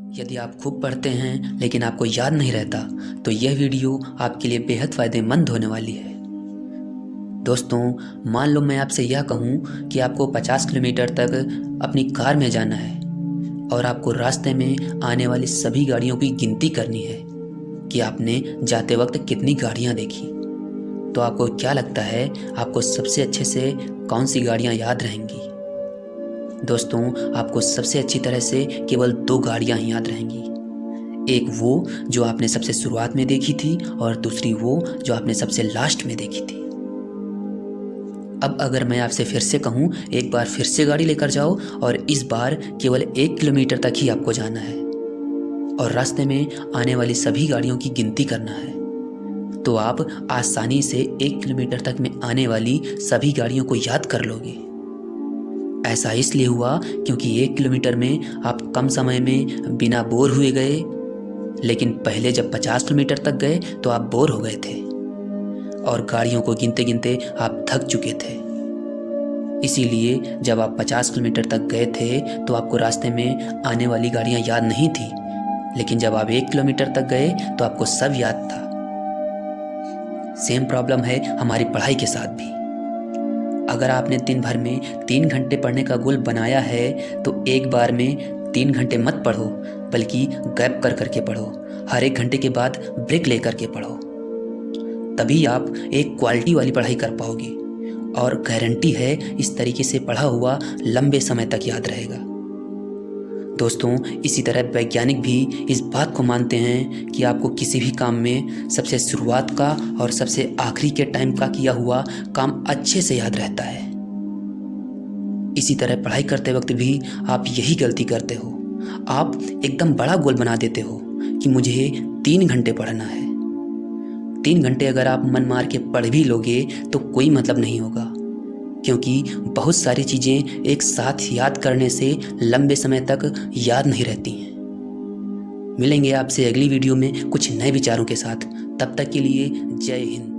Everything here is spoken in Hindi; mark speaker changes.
Speaker 1: यदि आप खूब पढ़ते हैं लेकिन आपको याद नहीं रहता तो यह वीडियो आपके लिए बेहद फ़ायदेमंद होने वाली है। दोस्तों, मान लो मैं आपसे यह कहूँ कि आपको 50 किलोमीटर तक अपनी कार में जाना है और आपको रास्ते में आने वाली सभी गाड़ियों की गिनती करनी है कि आपने जाते वक्त कितनी गाड़ियाँ देखी। तो आपको क्या लगता है, आपको सबसे अच्छे से कौन सी गाड़ियाँ याद रहेंगी? दोस्तों, आपको सबसे अच्छी तरह से केवल 2 गाड़ियाँ ही याद रहेंगी। एक वो जो आपने सबसे शुरुआत में देखी थी और दूसरी वो जो आपने सबसे लास्ट में देखी थी। अब अगर मैं आपसे फिर से कहूँ, एक बार फिर से गाड़ी लेकर जाओ और इस बार केवल 1 किलोमीटर तक ही आपको जाना है और रास्ते में आने वाली सभी गाड़ियों की गिनती करना है, तो आप आसानी से 1 किलोमीटर तक में आने वाली सभी गाड़ियों को याद कर लोगे। ऐसा इसलिए हुआ क्योंकि 1 किलोमीटर में आप कम समय में बिना बोर हुए गए, लेकिन पहले जब 50 किलोमीटर तक गए तो आप बोर हो गए थे और गाड़ियों को गिनते गिनते आप थक चुके थे। इसीलिए जब आप 50 किलोमीटर तक गए थे तो आपको रास्ते में आने वाली गाड़ियाँ याद नहीं थी, लेकिन जब आप 1 किलोमीटर तक गए तो आपको सब याद था। सेम प्रॉब्लम है हमारी पढ़ाई के साथ भी। अगर आपने दिन भर में 3 घंटे पढ़ने का गोल बनाया है तो एक बार में 3 घंटे मत पढ़ो, बल्कि गैप कर करके पढ़ो। हर 1 घंटे के बाद ब्रेक ले करके पढ़ो, तभी आप एक क्वालिटी वाली पढ़ाई कर पाओगे और गारंटी है इस तरीके से पढ़ा हुआ लंबे समय तक याद रहेगा। दोस्तों, इसी तरह वैज्ञानिक भी इस बात को मानते हैं कि आपको किसी भी काम में सबसे शुरुआत का और सबसे आखिरी के टाइम का किया हुआ काम अच्छे से याद रहता है। इसी तरह पढ़ाई करते वक्त भी आप यही गलती करते हो। आप एकदम बड़ा गोल बना देते हो कि मुझे 3 घंटे पढ़ना है। 3 घंटे अगर आप मन मार के पढ़ भी लोगे तो कोई मतलब नहीं होगा, क्योंकि बहुत सारी चीज़ें एक साथ याद करने से लंबे समय तक याद नहीं रहती हैं। मिलेंगे आपसे अगली वीडियो में कुछ नए विचारों के साथ। तब तक के लिए जय हिंद।